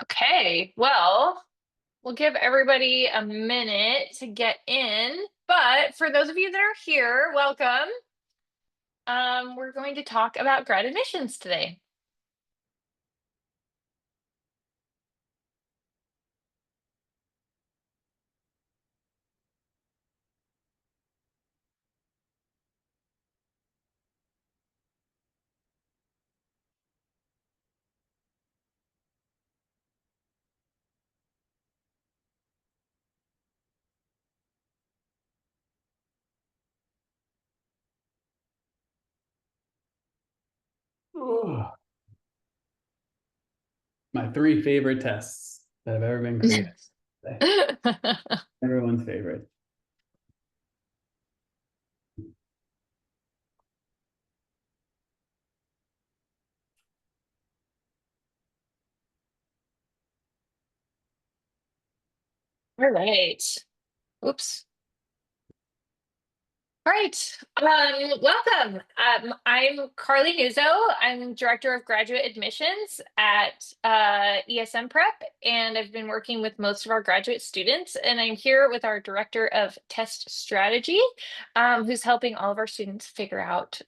Okay, well, we'll give everybody a minute to get in, but for those of you that are here, welcome. We're going to talk about grad admissions today. Oh, my three favorite tests that have ever been created. Everyone's favorite. All right. Oops. All right. Welcome. I'm Carley Nuzzo. I'm Director of Graduate Admissions at ESM Prep, and I've been working with most of our graduate students. And I'm here with our Director of Test Strategy, who's helping all of our students figure out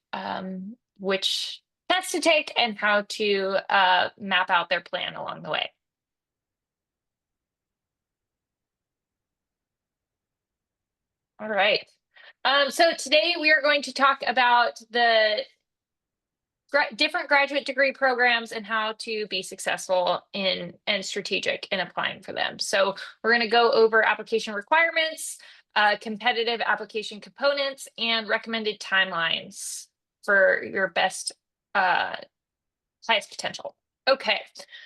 which tests to take and how to map out their plan along the way. All right. So today we are going to talk about the different graduate degree programs and how to be successful in and strategic in applying for them. So we're going to go over application requirements, competitive application components, and recommended timelines for your best, highest potential. Okay,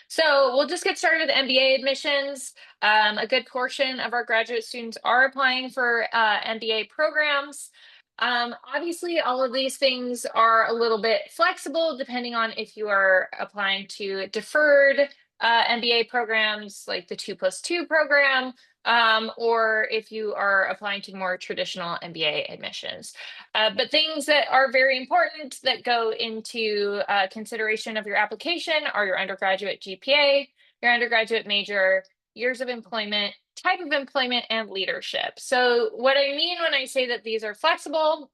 so we'll just get started with MBA admissions. A good portion of our graduate students are applying for MBA programs. Obviously, all of these things are a little bit flexible depending on if you are applying to deferred MBA programs like the 2+2 program, or if you are applying to more traditional MBA admissions. But things that are very important that go into consideration of your application are your undergraduate GPA, your undergraduate major, years of employment, type of employment, and leadership. So what I mean when I say that these are flexible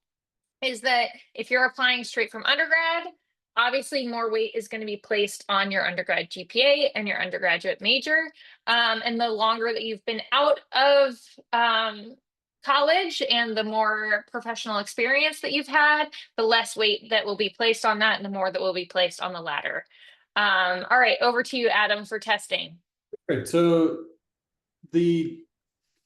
is that if you're applying straight from undergrad, obviously more weight is going to be placed on your undergrad GPA and your undergraduate major. And the longer that you've been out of college and the more professional experience that you've had, the less weight that will be placed on that and the more that will be placed on the latter. All right, over to you, Adam, for testing. Great. So the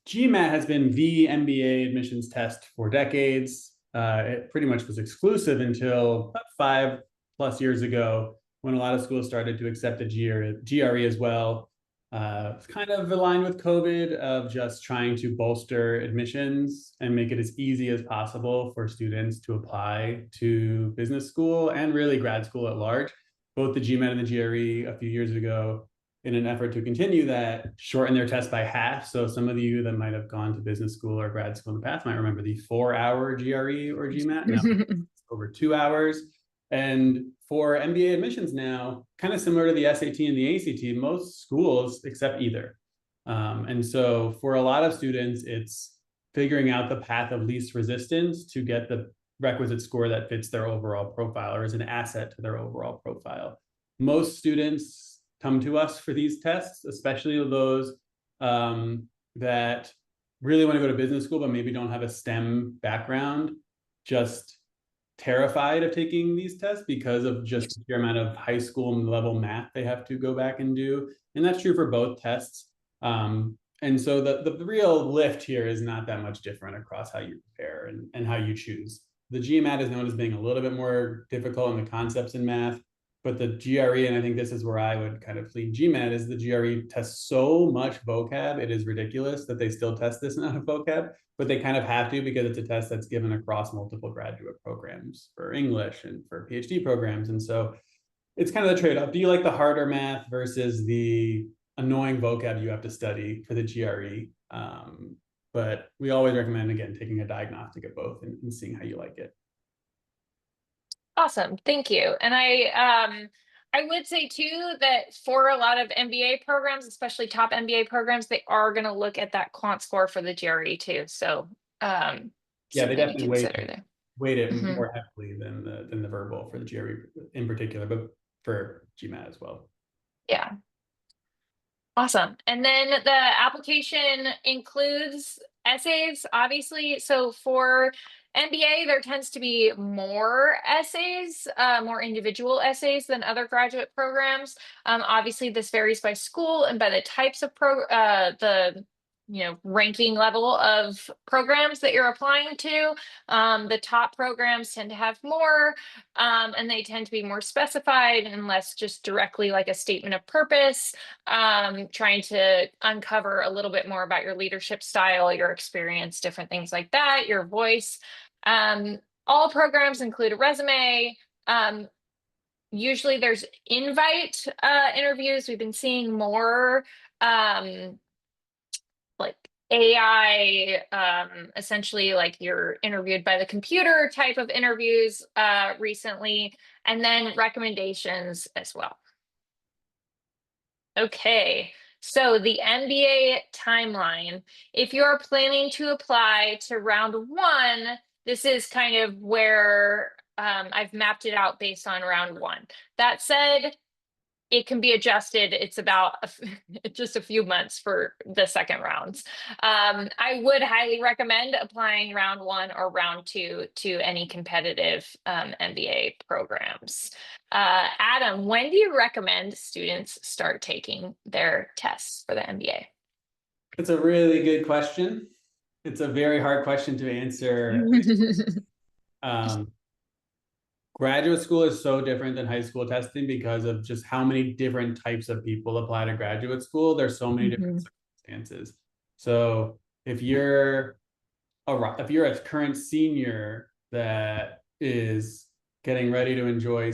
GMAT has been the MBA admissions test for decades. It pretty much was exclusive until about 5+ years ago when a lot of schools started to accept the GRE as well. It's kind of aligned with COVID of just trying to bolster admissions and make it as easy as possible for students to apply to business school and really grad school at large. Both the GMAT and the GRE a few years ago, in an effort to continue that, shorten their test by half. So some of you that might have gone to business school or grad school in the past might remember the 4-hour GRE or GMAT. Now it's over 2 hours. And for MBA admissions now, kind of similar to the SAT and the ACT, most schools accept either. And so for a lot of students, it's figuring out the path of least resistance to get the requisite score that fits their overall profile or is an asset to their overall profile. Most students come to us for these tests, especially those that really want to go to business school, but maybe don't have a STEM background, just terrified of taking these tests because of just the amount of high school level math they have to go back and do. And that's true for both tests. And so the real lift here is not that much different across how you prepare and how you choose. The GMAT is known as being a little bit more difficult in the concepts in math, but the GRE, and I think this is where I would kind of lean GMAT, is the GRE tests so much vocab, it is ridiculous that they still test this amount of vocab, but they kind of have to because it's a test that's given across multiple graduate programs for English and for PhD programs. And so it's kind of the trade-off. Do you like the harder math versus the annoying vocab you have to study for the GRE? But we always recommend, again, taking a diagnostic of both and seeing how you like it. Awesome, thank you. And I would say too that for a lot of MBA programs, especially top MBA programs, they are going to look at that quant score for the GRE too. So Yeah, they something to definitely consider there. weight it Mhm. more heavily than the verbal for the GRE in particular, but for GMAT as well. Yeah. Awesome. And then the application includes essays, obviously. So for MBA, there tends to be more essays, more individual essays than other graduate programs. Obviously, this varies by school and by the types of the ranking level of programs that you're applying to. The top programs tend to have more, and they tend to be more specified and less just directly like a statement of purpose, trying to uncover a little bit more about your leadership style, your experience, different things like that, your voice. All programs include a resume. Usually there's invite interviews. We've been seeing more like AI, essentially like you're interviewed by the computer type of interviews recently, and then recommendations as well. Okay, so the MBA timeline. If you're planning to apply to round one, this is kind of where I've mapped it out based on round one. That said, it can be adjusted. It's about just a few months for the second rounds. I would highly recommend applying round one or round two to any competitive MBA programs. Adam, when do you recommend students start taking their tests for the MBA? It's a really good question. It's a very hard question to answer. Graduate school is so different than high school testing because of just how many different types of people apply to graduate school. There's so many different circumstances. So if you're a current senior that is getting ready to enjoy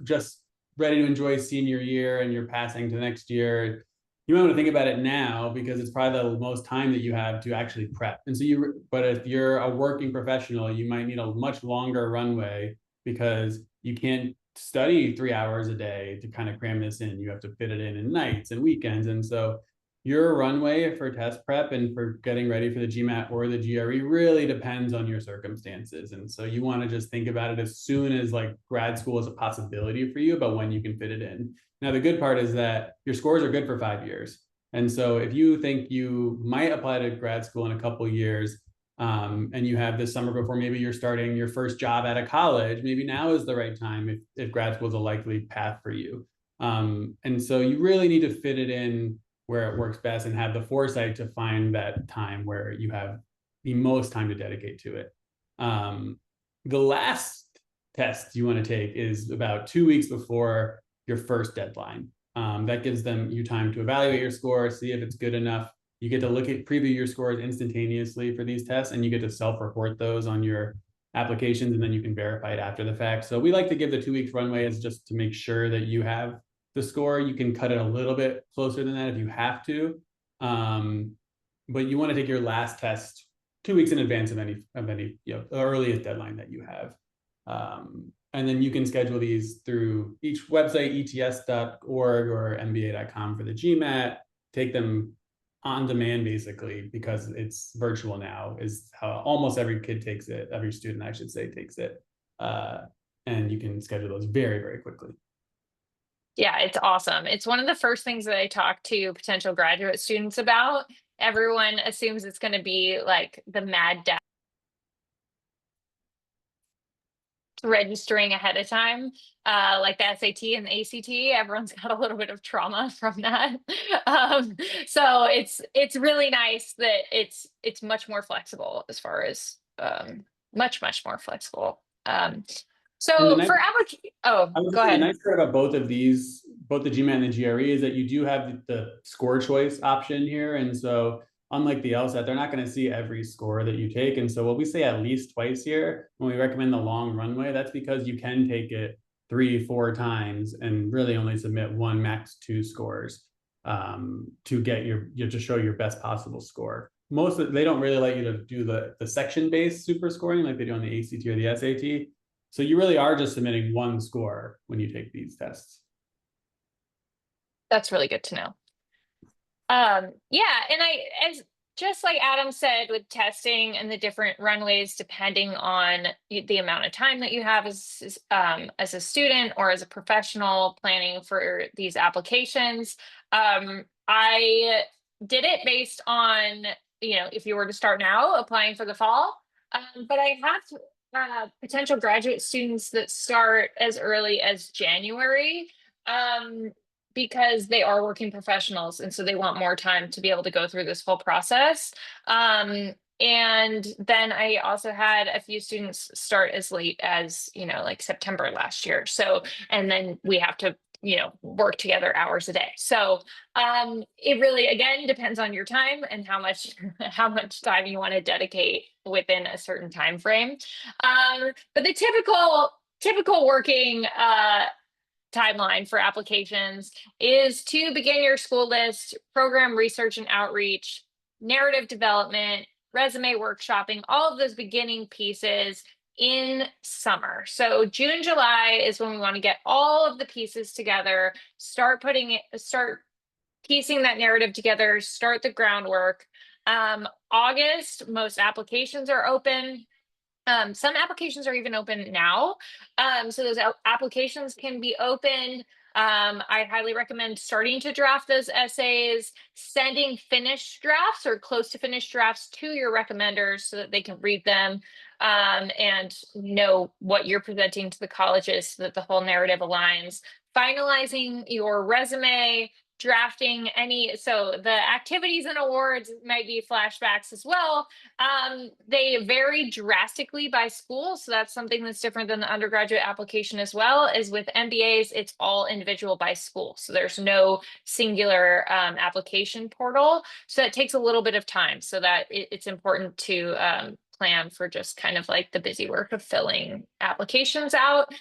just ready to enjoy senior year and you're passing to next year, you might want to think about it now because it's probably the most time that you have to actually prep. And so but if you're a working professional, you might need a much longer runway because you can't study 3 hours a day to kind of cram this in. You have to fit it in nights and weekends. And so your runway for test prep and for getting ready for the GMAT or the GRE really depends on your circumstances. And so you want to just think about it as soon as like grad school is a possibility for you about when you can fit it in. Now, the good part is that your scores are good for 5 years. And so if you think you might apply to grad school in a couple of years, and you have this summer before maybe you're starting your first job at a college, maybe now is the right time if grad school is a likely path for you. And so you really need to fit it in where it works best and have the foresight to find that time where you have the most time to dedicate to it. The last test you want to take is about 2 weeks before your first deadline. That gives you time to evaluate your score, see if it's good enough. You get to preview your scores instantaneously for these tests, and you get to self-report those on your applications, and then you can verify it after the fact. So we like to give the 2 weeks runway as just to make sure that you have the score. You can cut it a little bit closer than that if you have to. But you want to take your last test 2 weeks in advance of any the earliest deadline that you have. And then you can schedule these through each website, ets.org or mba.com for the GMAT. Take them on demand, basically, because it's virtual now, is how almost every kid takes it. Every student, I should say, takes it. And you can schedule those very, very quickly. Yeah, it's awesome. It's one of the first things that I talk to potential graduate students about. Everyone assumes it's going to be like the mad dash registering ahead of time, like the SAT and the ACT. Everyone's got a little bit of trauma from that. So it's really nice that it's much more flexible as far as much more flexible. So for application, oh, go ahead. The nice part about both of these, both the GMAT and the GRE, is that you do have the score choice option here. And so unlike the LSAT, they're not going to see every score that you take. And so what we say at least twice here, when we recommend the long runway, that's because you can take it 3-4 times and really only submit 1, max 2 scores to get to show your best possible score. They don't really let you to do the section-based super scoring like they do on the ACT or the SAT. So you really are just submitting one score when you take these tests. That's really good to know. Yeah, and as just like Adam said, with testing and the different runways, depending on the amount of time that you have as a student or as a professional planning for these applications, I did it based on, if you were to start now applying for the fall, but I have potential graduate students that start as early as January. Because they are working professionals and so they want more time to be able to go through this whole process. And then I also had a few students start as late as, like September last year. So, and then we have to, work together hours a day. So it really, again, depends on your time and how much time you want to dedicate within a certain time frame. But the typical working timeline for applications is to begin your school list, program research and outreach, narrative development, resume workshopping, all of those beginning pieces in summer. So June, July is when we want to get all of the pieces together, start piecing that narrative together, start the groundwork. August, most applications are open. Some applications are even open now. So those applications can be opened. I highly recommend starting to draft those essays, sending finished drafts or close to finished drafts to your recommenders so that they can read them and know what you're presenting to the colleges so that the whole narrative aligns. Finalizing your resume, drafting so the activities and awards might be flashbacks as well. They vary drastically by school, so that's something that's different than the undergraduate application as well. Is with MBAs, it's all individual by school, so there's no singular application portal, so it takes a little bit of time, so that it's important to plan for just kind of like the busy work of filling applications out.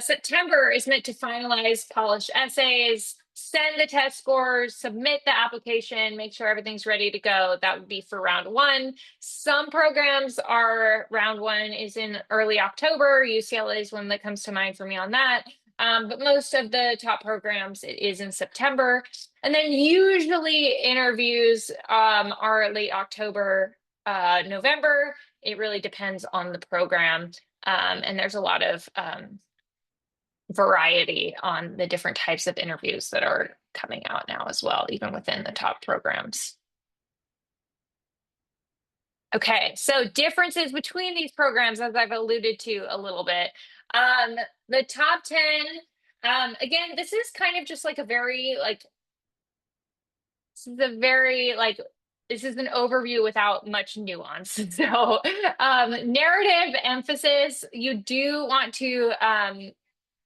September is meant to finalize polished essays, send the test scores, submit the application, make sure everything's ready to go. That would be for round one. Some programs round one is in early October. UCLA is one that comes to mind for me on that. But most of the top programs, it is in September. And then usually interviews are late October, November. It really depends on the program. And there's a lot of variety on the different types of interviews that are coming out now as well, even within the top programs. Okay, so differences between these programs, as I've alluded to a little bit. The top 10, again, this is kind of just like this is an overview without much nuance. So narrative emphasis, you do want to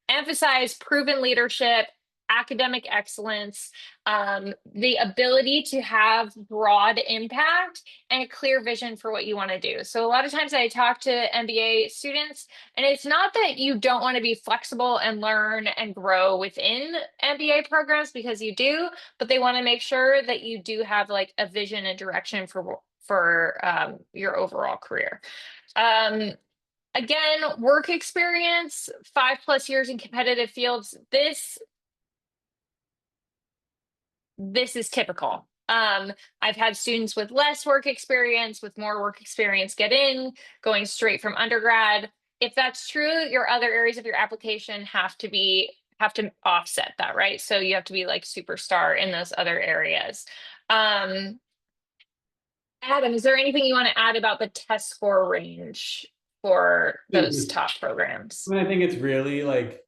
emphasize proven leadership, academic excellence, the ability to have broad impact and a clear vision for what you want to do. So a lot of times I talk to MBA students, and it's not that you don't want to be flexible and learn and grow within MBA programs, because you do, but they want to make sure that you do have like a vision and direction for your overall career. Again, work experience, 5+ years in competitive fields. This is typical. I've had students with less work experience, with more work experience get in, going straight from undergrad. If that's true, your other areas of your application have to offset that, right? So you have to be like superstar in those other areas. Adam, is there anything you want to add about the test score range for those top programs? I think it's really like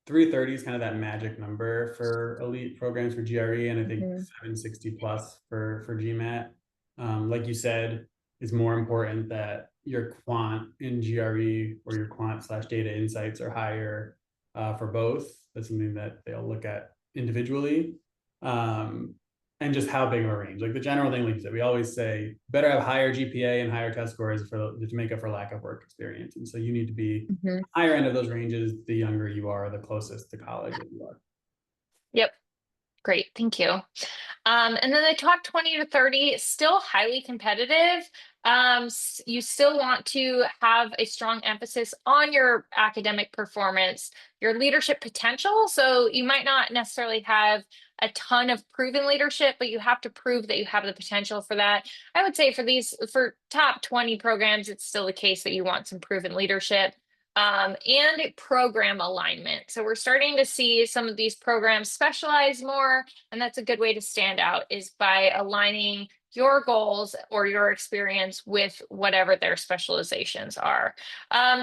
330 is kind of that magic number for elite programs for GRE, and I think 760 plus for GMAT. Like you said, it's more important that your quant in GRE or your quant/data insights are higher for both. That's something that they'll look at individually. And just how big of a range. Like the general thing, like you said, we always say better have higher GPA and higher test scores to make up for lack of work experience. And so you need to be higher end of those ranges. The younger you are, the closest to college that you are. Yep. Great, thank you. And then the top 20 to 30, still highly competitive. You still want to have a strong emphasis on your academic performance, your leadership potential. So you might not necessarily have a ton of proven leadership, but you have to prove that you have the potential for that. I would say for top 20 programs, it's still the case that you want some proven leadership. And program alignment. So we're starting to see some of these programs specialize more, and that's a good way to stand out is by aligning your goals or your experience with whatever their specializations are.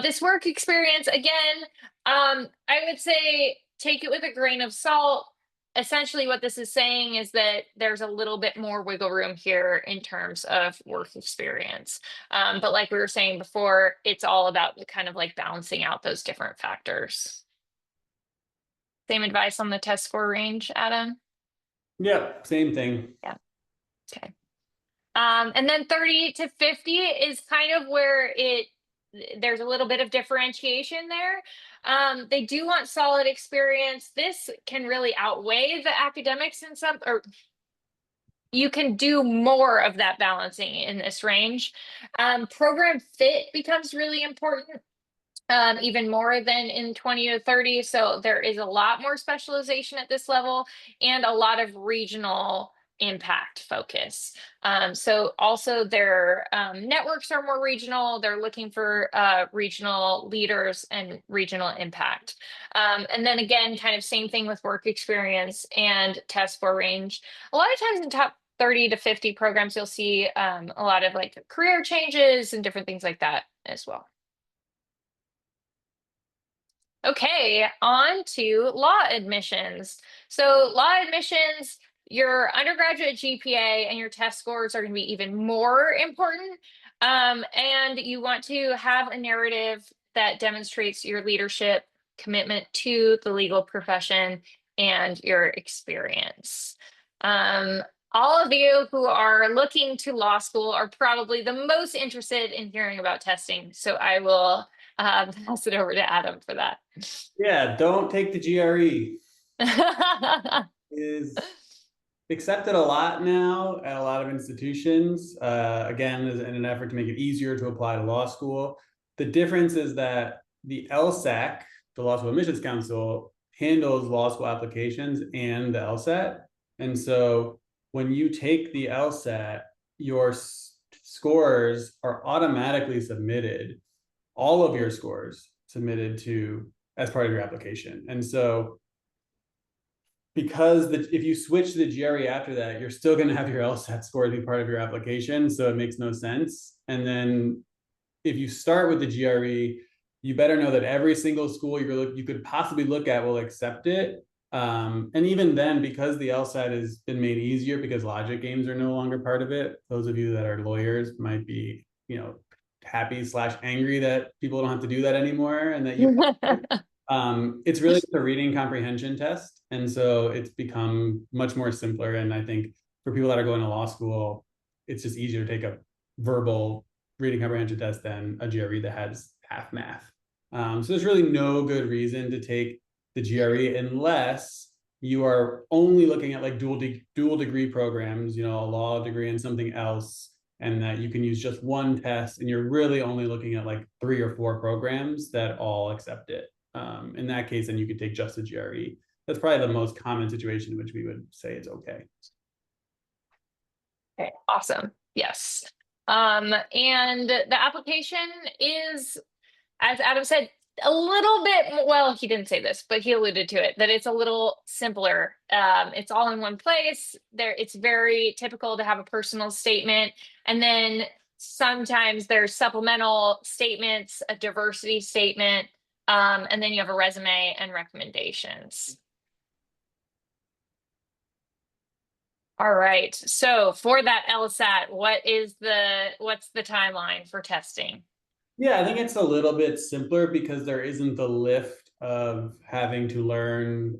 This work experience, again, I would say take it with a grain of salt. Essentially, what this is saying is that there's a little bit more wiggle room here in terms of work experience. But like we were saying before, it's all about kind of like balancing out those different factors. Same advice on the test score range, Adam? Yeah, same thing. Yeah. Okay. And then 30 to 50 is kind of where there's a little bit of differentiation there. They do want solid experience. This can really outweigh the academics in some, or you can do more of that balancing in this range. Program fit becomes really important. Even more than in 20 to 30. So there is a lot more specialization at this level and a lot of regional impact focus. So also their networks are more regional. They're looking for regional leaders and regional impact. And then again, kind of same thing with work experience and test score range. A lot of times in top 30 to 50 programs, you'll see a lot of like career changes and different things like that as well. Okay, on to law admissions. So law admissions, your undergraduate GPA and your test scores are going to be even more important. And you want to have a narrative that demonstrates your leadership, commitment to the legal profession, and your experience. All of you who are looking to law school are probably the most interested in hearing about testing. So I will pass it over to Adam for that. Yeah, don't take the GRE. Is accepted a lot now at a lot of institutions. Again, in an effort to make it easier to apply to law school. The difference is that the LSAC, the Law School Admissions Council, handles law school applications and the LSAT. And so when you take the LSAT, your scores are automatically submitted, all of your scores submitted to as part of your application. And so because if you switch to the GRE after that, you're still going to have your LSAT score be part of your application. So it makes no sense. And then if you start with the GRE, you better know that every single school you could possibly look at will accept it. And even then, because the LSAT has been made easier because logic games are no longer part of it, those of you that are lawyers might be, happy/angry that people don't have to do that anymore and that you it's really a reading comprehension test. And so it's become much more simpler. And I think for people that are going to law school, it's just easier to take a verbal reading comprehension test than a GRE that has half math. So there's really no good reason to take the GRE unless you are only looking at like dual degree programs, a law degree and something else, and that you can use just one test and you're really only looking at like 3 or 4 programs that all accept it. In that case, then you could take just the GRE. That's probably the most common situation in which we would say it's okay. Okay, awesome. Yes. And the application is, as Adam said, a little bit, well, he didn't say this, but he alluded to it, that it's a little simpler. It's all in one place. It's very typical to have a personal statement. And then sometimes there's supplemental statements, a diversity statement, and then you have a resume and recommendations. All right. So for that LSAT, what's the timeline for testing? Yeah, I think it's a little bit simpler because there isn't the lift of having to learn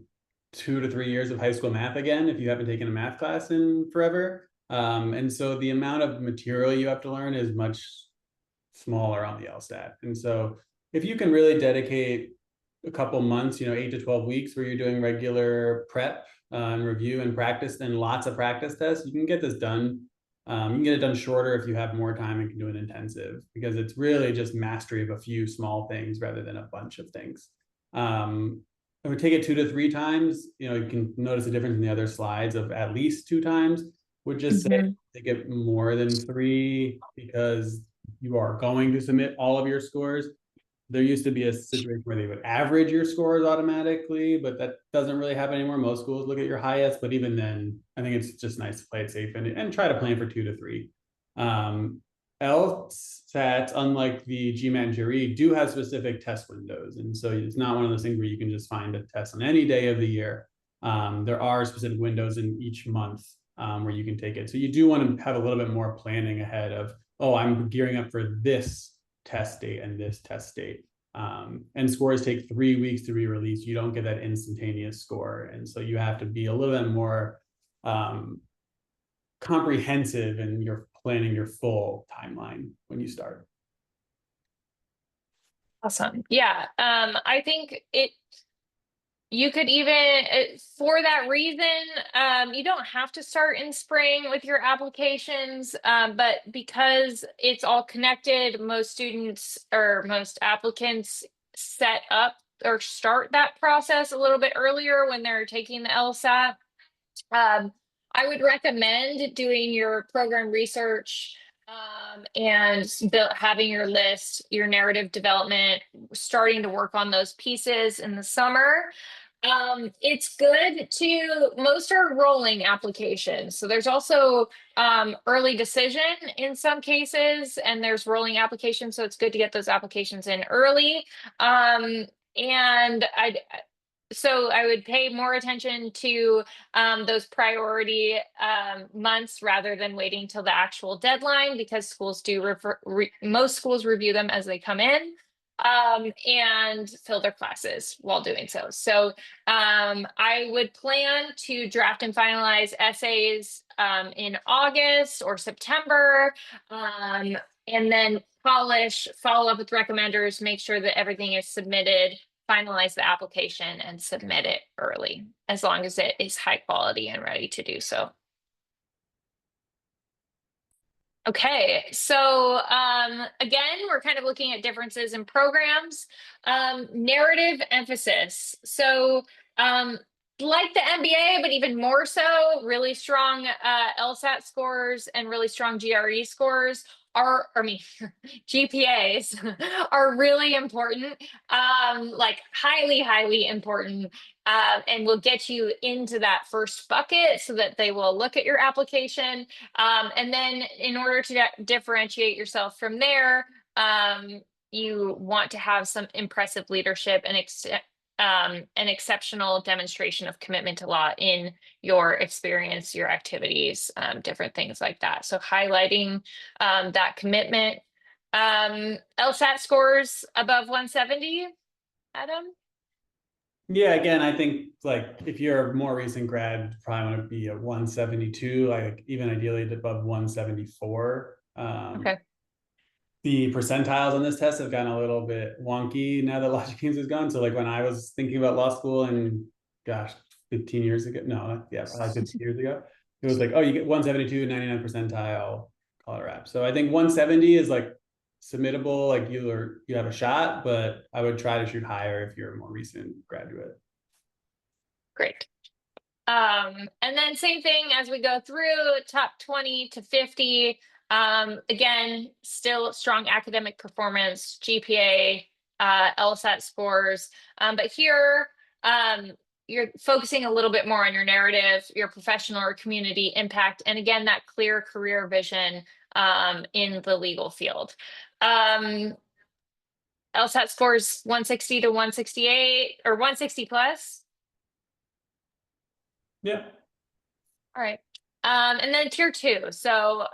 2 to 3 years of high school math again if you haven't taken a math class in forever. And so the amount of material you have to learn is much smaller on the LSAT. And so if you can really dedicate a couple months, 8 to 12 weeks, where you're doing regular prep and review and practice, and lots of practice tests, you can get this done. You can get it done shorter if you have more time and can do an intensive, because it's really just mastery of a few small things rather than a bunch of things. I would take it 2 to 3 times. You can notice the difference in the other slides of at least 2 times. Would just say take it more than 3, because you are going to submit all of your scores. There used to be a situation where they would average your scores automatically, but that doesn't really happen anymore. Most schools look at your highest, but even then, I think it's just nice to play it safe and try to plan for 2 to 3. LSATs, unlike the GMAT and GRE, do have specific test windows. And so it's not one of those things where you can just find a test on any day of the year. There are specific windows in each month where you can take it. So you do want to have a little bit more planning ahead of, oh, I'm gearing up for this test date and this test date. And scores take 3 weeks to be released. You don't get that instantaneous score. And so you have to be a little bit more comprehensive in your planning your full timeline when you start. Awesome. Yeah. I think you could even, for that reason, you don't have to start in spring with your applications, but because it's all connected, most students or most applicants set up or start that process a little bit earlier when they're taking the LSAT. I would recommend doing your program research and having your list, your narrative development, starting to work on those pieces in the summer. It's good to, most are rolling applications. So there's also early decision in some cases, and there's rolling applications. So it's good to get those applications in early. And so I would pay more attention to those priority months rather than waiting till the actual deadline, because schools do most schools review them as they come in and fill their classes while doing so. So I would plan to draft and finalize essays in August or September, and then follow up with recommenders, make sure that everything is submitted, finalize the application, and submit it early, as long as it is high quality and ready to do so. Okay, so again, we're kind of looking at differences in programs. Narrative emphasis. So like the MBA, but even more so, really strong LSAT scores and really strong GRE scores GPAs are really important, like highly important, and will get you into that first bucket so that they will look at your application. And then in order to differentiate yourself from there, you want to have some impressive leadership and an exceptional demonstration of commitment to law in your experience, your activities, different things like that. So highlighting that commitment. LSAT scores above 170, Adam? Yeah, again, I think like if you're a more recent grad, probably want to be a 172, like even ideally above 174. Okay. The percentiles on this test have gotten a little bit wonky now that Logic Games is gone. So like when I was thinking about law school and gosh, 15 years ago, no, yeah, probably 15 years ago, it was like, oh, you get 172, 99 percentile, call it a wrap. So I think 170 is like submittable, like you have a shot, but I would try to shoot higher if you're a more recent graduate. Great. And then same thing as we go through top 20 to 50. Again, still strong academic performance, GPA, LSAT scores. But here, you're focusing a little bit more on your narrative, your professional or community impact, and again, that clear career vision in the legal field. LSAT scores 160 to 168 or 160 plus. Yeah. All right. And then tier 2. So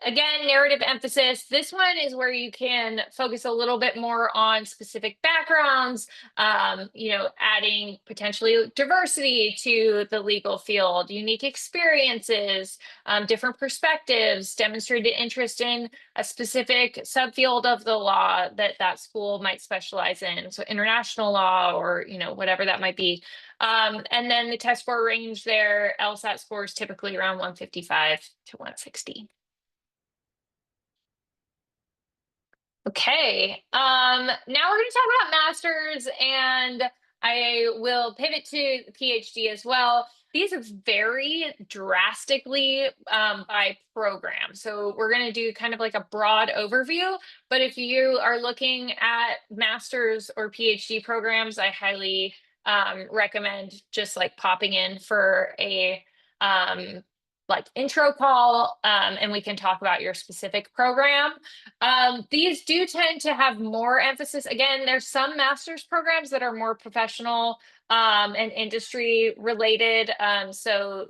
Again, narrative emphasis. This one is where you can focus a little bit more on specific backgrounds, adding potentially diversity to the legal field, unique experiences, different perspectives, demonstrated interest in a specific subfield of the law that that school might specialize in. So international law or, whatever that might be. And then the test score range there, LSAT scores typically around 155 to 160. Okay, now we're going to talk about masters, and I will pivot to PhD as well. These vary drastically by program. So we're going to do kind of like a broad overview, but if you are looking at master's or PhD programs, I highly recommend just like popping in for a like intro call, and we can talk about your specific program. These do tend to have more emphasis. Again, there's some master's programs that are more professional and industry related. So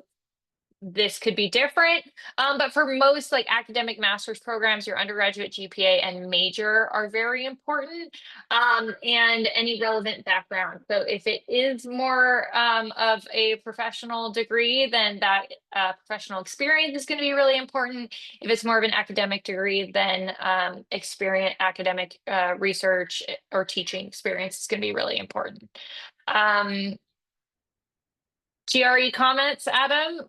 this could be different. But for most like academic master's programs, your undergraduate GPA and major are very important, and any relevant background. So if it is more of a professional degree, then that professional experience is going to be really important. If it's more of an academic degree, then experience academic research or teaching experience is going to be really important. GRE comments, Adam?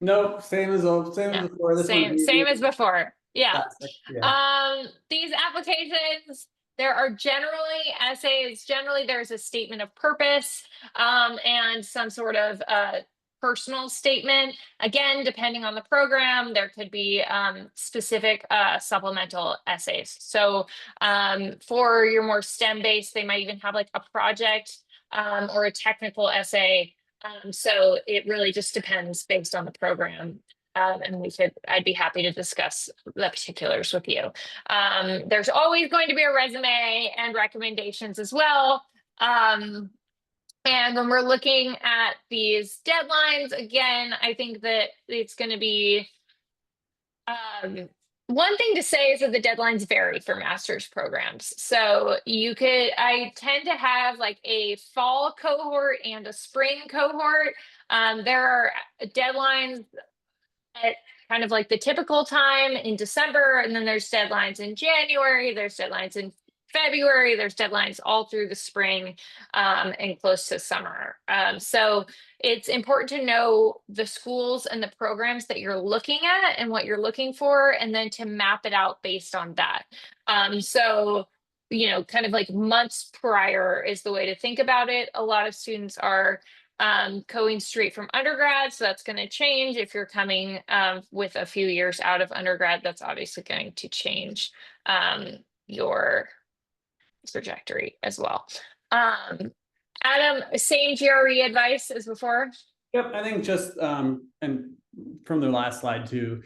No, same as No, before. This one's same easy. as before. Yeah. Classic. Yeah. These applications, there are generally essays. Generally, there's a statement of purpose and some sort of personal statement. Again, depending on the program, there could be specific supplemental essays. So for your more STEM-based, they might even have like a project or a technical essay. So it really just depends based on the program. And I'd be happy to discuss the particulars with you. There's always going to be a resume and recommendations as well. And when we're looking at these deadlines, again, I think that it's going to be one thing to say is that the deadlines vary for master's programs. So I tend to have like a fall cohort and a spring cohort. There are deadlines at kind of like the typical time in December, and then there's deadlines in January, there's deadlines in February, there's deadlines all through the spring and close to summer. So it's important to know the schools and the programs that you're looking at and what you're looking for, and then to map it out based on that. So, kind of like months prior is the way to think about it. A lot of students are going straight from undergrad, so that's going to change. If you're coming with a few years out of undergrad, that's obviously going to change your trajectory as well. Adam, same GRE advice as before? Yep, I think just and from the last slide too,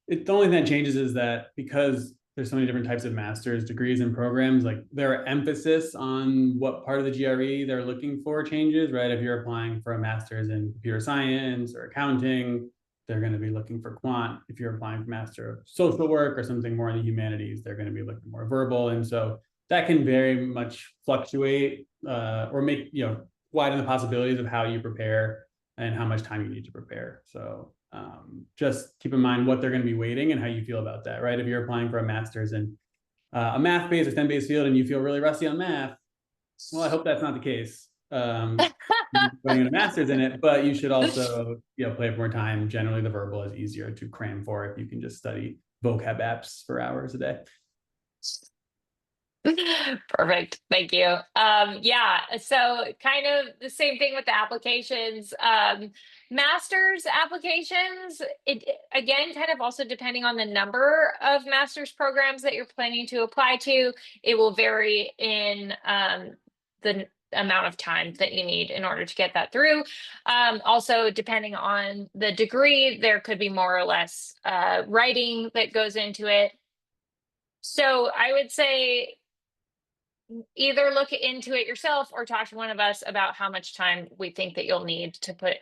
the only thing that changes is that because there's so many different types of master's degrees and programs, like their emphasis on what part of the GRE they're looking for changes, right? If you're applying for a master's in computer science or accounting, they're going to be looking for quant. If you're applying for master of social work or something more in the humanities, they're going to be looking more verbal. And so that can very much fluctuate or make, widen the possibilities of how you prepare and how much time you need to prepare. So just keep in mind what they're going to be weighting and how you feel about that, right? If you're applying for a master's in a math-based or STEM-based field and you feel really rusty on math, well, I hope that's not the case. Going a master's in it, but you should also, play up more time. Generally, the verbal is easier to cram for if you can just study vocab apps for hours a day. Perfect. Thank you. Yeah, so kind of the same thing with the applications. Master's applications, it again, kind of also depending on the number of master's programs that you're planning to apply to, it will vary in the amount of time that you need in order to get that through. Also, depending on the degree, there could be more or less writing that goes into it. So I would say either look into it yourself or talk to one of us about how much time we think that you'll need to put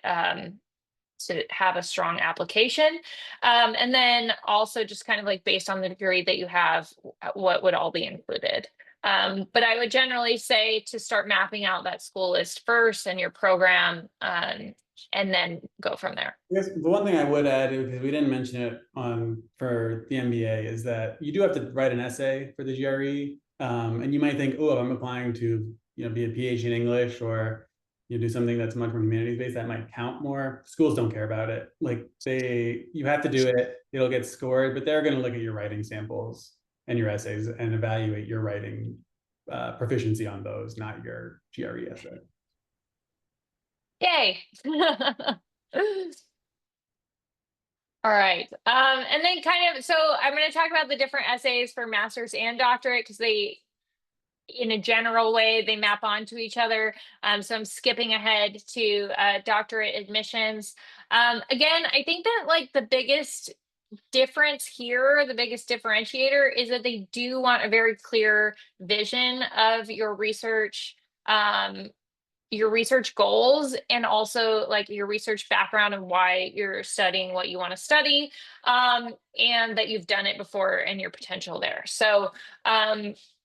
to have a strong application. And then also just kind of like based on the degree that you have, what would all be included. But I would generally say to start mapping out that school list first and your program, and then go from there. I guess the one thing I would add, because we didn't mention it on for the MBA, is that you do have to write an essay for the GRE. And you might think, oh, if I'm applying to be a PhD in English, or you do something that's much more humanities based, that might count more. Schools don't care about it. Like you have to do it, it'll get scored, but they're going to look at your writing samples and your essays and evaluate your writing proficiency on those, not your GRE essay. Yay. All right. And then kind of, so I'm going to talk about the different essays for master's and doctorate because they, in a general way, they map onto each other. So I'm skipping ahead to doctorate admissions. Again, I think that like the biggest difference here, the biggest differentiator is that they do want a very clear vision of your research goals, and also like your research background and why you're studying what you want to study, and that you've done it before and your potential there. So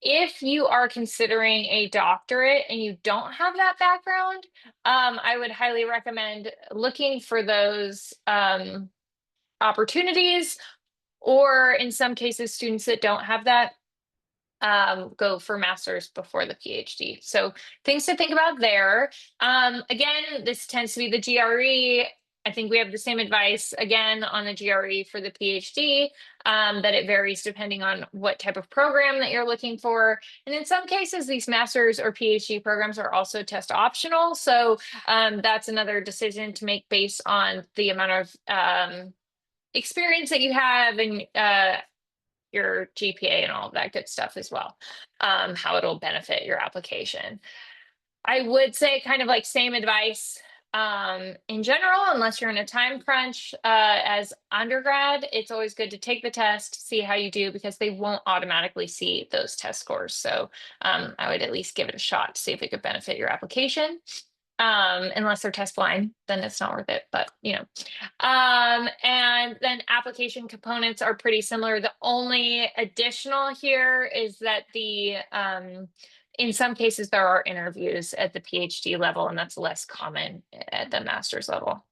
if you are considering a doctorate and you don't have that background, I would highly recommend looking for those opportunities, or in some cases, students that don't have that go for master's before the PhD. So things to think about there. Again, this tends to be the GRE. I think we have the same advice again on the GRE for the PhD, that it varies depending on what type of program that you're looking for. And in some cases, these master's or PhD programs are also test optional. So that's another decision to make based on the amount of experience that you have and your GPA and all of that good stuff as well, how it'll benefit your application. I would say kind of like same advice in general, unless you're in a time crunch as undergrad, it's always good to take the test, see how you do, because they won't automatically see those test scores. So I would at least give it a shot to see if it could benefit your application. Unless they're test blind, then it's not worth it, but and then application components are pretty similar. The only additional here is that in some cases there are interviews at the PhD level, and that's less common at the master's level.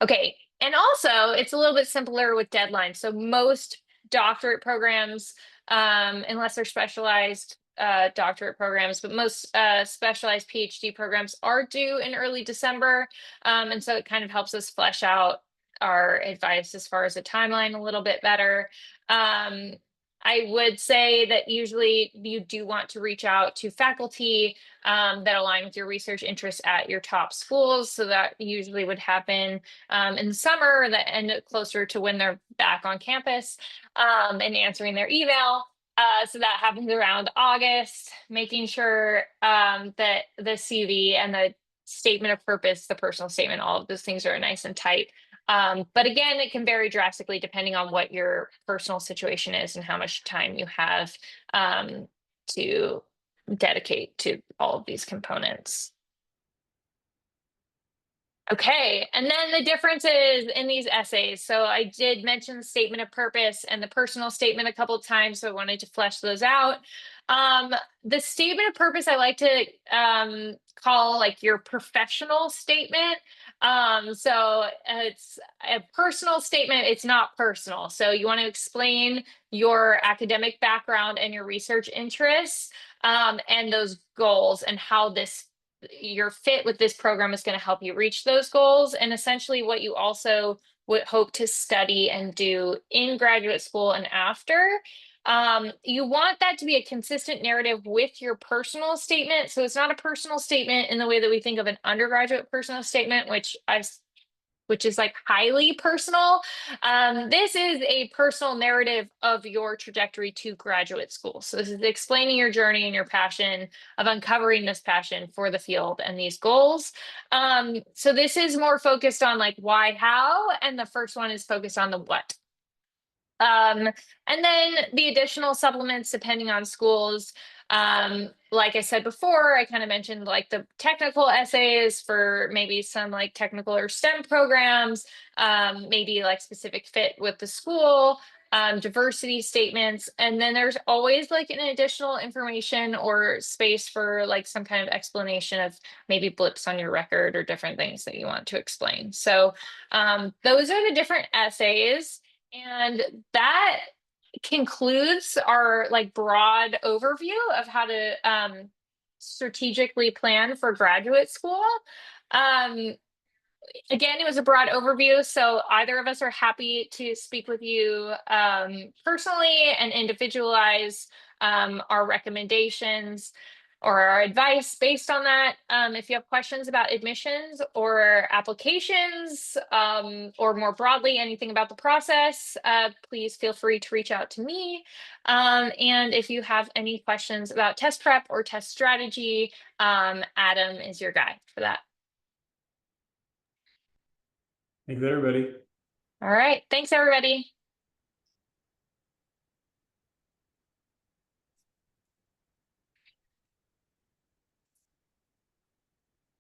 Okay, and also it's a little bit simpler with deadlines. So most doctorate programs, unless they're specialized doctorate programs, but most specialized PhD programs are due in early December. And so it kind of helps us flesh out our advice as far as a timeline a little bit better. I would say that usually you do want to reach out to faculty that align with your research interests at your top schools. So that usually would happen in the summer, that end closer to when they're back on campus and answering their email. So that happens around August, making sure that the CV and the statement of purpose, the personal statement, all of those things are nice and tight. But again, it can vary drastically depending on what your personal situation is and how much time you have to dedicate to all of these components. Okay, and then the differences in these essays. So I did mention the statement of purpose and the personal statement a couple of times, so I wanted to flesh those out. The statement of purpose I like to call like your professional statement. So it's a personal statement, it's not personal. So you want to explain your academic background and your research interests, and those goals, and how your fit with this program is going to help you reach those goals, and essentially what you also would hope to study and do in graduate school and after. You want that to be a consistent narrative with your personal statement. So it's not a personal statement in the way that we think of an undergraduate personal statement, which is like highly personal. This is a personal narrative of your trajectory to graduate school. So this is explaining your journey and your passion of uncovering this passion for the field and these goals. So this is more focused on like why, how, and the first one is focused on the what. And then the additional supplements, depending on schools, Like I said before, I kind of mentioned like the technical essays for maybe some like technical or STEM programs, maybe like specific fit with the school, diversity statements. And then there's always like an additional information or space for like some kind of explanation of maybe blips on your record or different things that you want to explain. So those are the different essays. And that concludes our like broad overview of how to strategically plan for graduate school. Um, Again, it was a broad overview, so either of us are happy to speak with you personally and individualize our recommendations or our advice based on that. If you have questions about admissions or applications, or more broadly, anything about the process, please feel free to reach out to me. And if you have any questions about test prep or test strategy, Adam is your guy for that. Thanks, everybody. All right. Thanks, everybody.